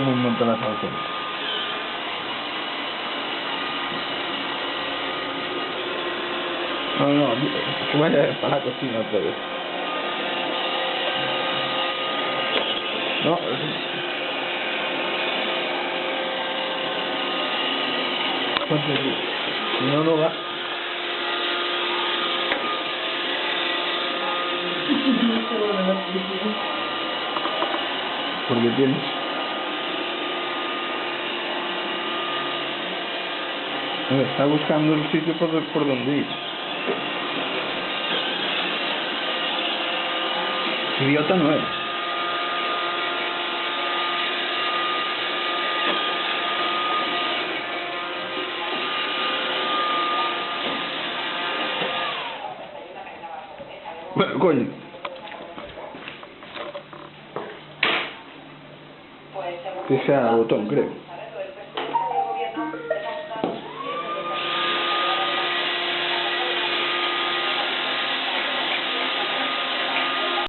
un montón la salsa. No, que vaya para la cocina otra vez. No, ponte aquí. Si no, no va. Porque tienes. Está buscando el sitio por donde ir. Idiota no eres. Bueno, coño. Que sea botón, creo.